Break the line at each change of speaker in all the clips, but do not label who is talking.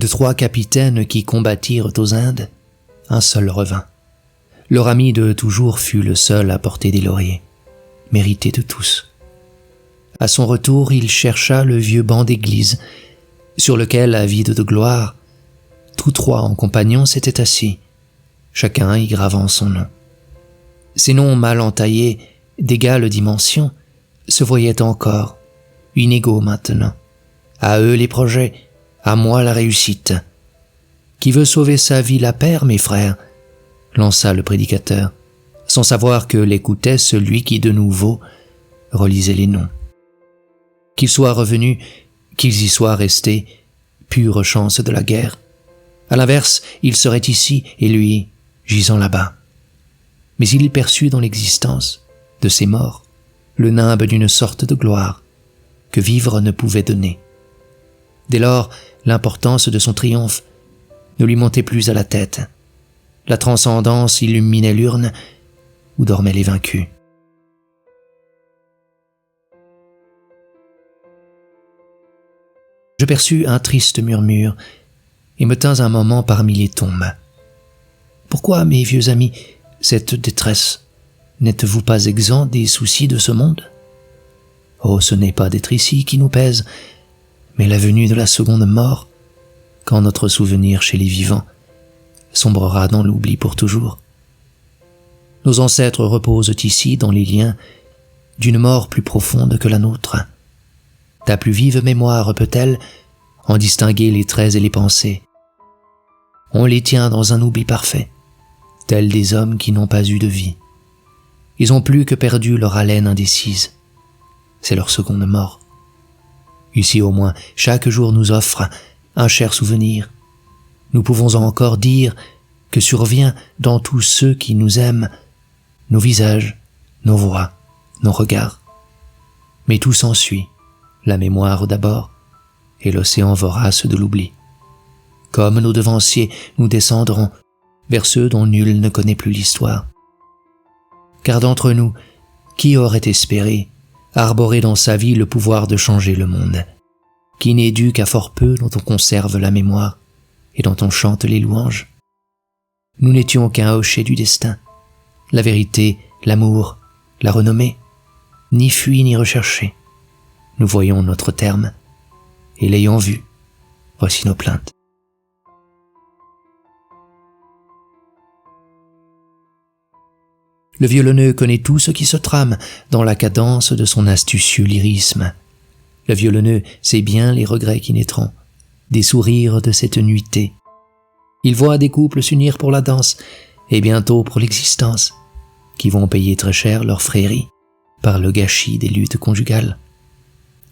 De 3 capitaines qui combattirent aux Indes, un seul revint. Leur ami de toujours fut le seul à porter des lauriers, mérité de tous. À son retour, il chercha le vieux banc d'église, sur lequel, avide de gloire, tous 3 en compagnons s'étaient assis, chacun y gravant son nom. Ces noms mal entaillés, d'égale dimension, se voyaient encore, inégaux maintenant. À eux les projets, à moi la réussite. Qui veut sauver sa vie la perd, mes frères, lança le prédicateur, sans savoir que l'écoutait celui qui de nouveau relisait les noms. Qu'ils soient revenus, qu'ils y soient restés, pure chance de la guerre. À l'inverse, il serait ici et lui gisant là-bas. Mais il perçut dans l'existence de ces morts le nimbe d'une sorte de gloire que vivre ne pouvait donner. Dès lors, l'importance de son triomphe ne lui montait plus à la tête. La transcendance illuminait l'urne où dormaient les vaincus. Je perçus un triste murmure et me tins un moment parmi les tombes. Pourquoi, mes vieux amis, cette détresse? N'êtes-vous pas exempts des soucis de ce monde? Oh, ce n'est pas d'être ici qui nous pèse, mais la venue de la seconde mort, quand notre souvenir chez les vivants sombrera dans l'oubli pour toujours. Nos ancêtres reposent ici dans les liens d'une mort plus profonde que la nôtre. Ta plus vive mémoire peut-elle en distinguer les traits et les pensées? On les tient dans un oubli parfait, tels des hommes qui n'ont pas eu de vie. Ils ont plus que perdu leur haleine indécise. C'est leur seconde mort. Ici au moins, chaque jour nous offre un cher souvenir. Nous pouvons encore dire que survient dans tous ceux qui nous aiment nos visages, nos voix, nos regards. Mais tout s'ensuit, la mémoire d'abord, et l'océan vorace de l'oubli. Comme nos devanciers, nous descendrons vers ceux dont nul ne connaît plus l'histoire. Car d'entre nous, qui aurait espéré arborer dans sa vie le pouvoir de changer le monde, qui n'est dû qu'à fort peu dont on conserve la mémoire et dont on chante les louanges? Nous n'étions qu'un hocher du destin, la vérité, l'amour, la renommée, ni fui ni recherché. Nous voyons notre terme, et l'ayant vu, voici nos plaintes. Le violoneux connaît tout ce qui se trame dans la cadence de son astucieux lyrisme. Le violoneux sait bien les regrets qui naîtront des sourires de cette nuitée. Il voit des couples s'unir pour la danse et bientôt pour l'existence, qui vont payer très cher leur frérie par le gâchis des luttes conjugales.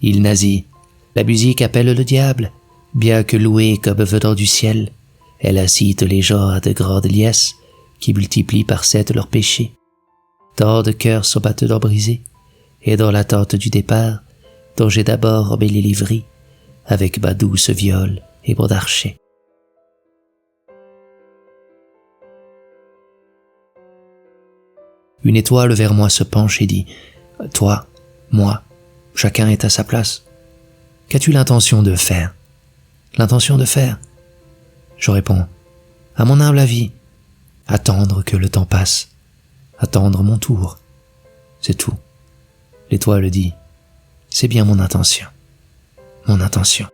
Il nasit, la musique appelle le diable, bien que louée comme venant du ciel, elle incite les gens à de grandes liesses qui multiplient par 7 leurs péchés. Tant de cœurs sont maintenant brisés, et dans l'attente du départ, dont j'ai d'abord embellé les vris, avec ma douce viole et mon archet. Une étoile vers moi se penche et dit « Toi, moi, chacun est à sa place. Qu'as-tu l'intention de faire ?» L'intention de faire? Je réponds « À mon humble avis, attendre que le temps passe. Attendre mon tour. C'est tout. » L'étoile dit « C'est bien mon intention. Mon intention. »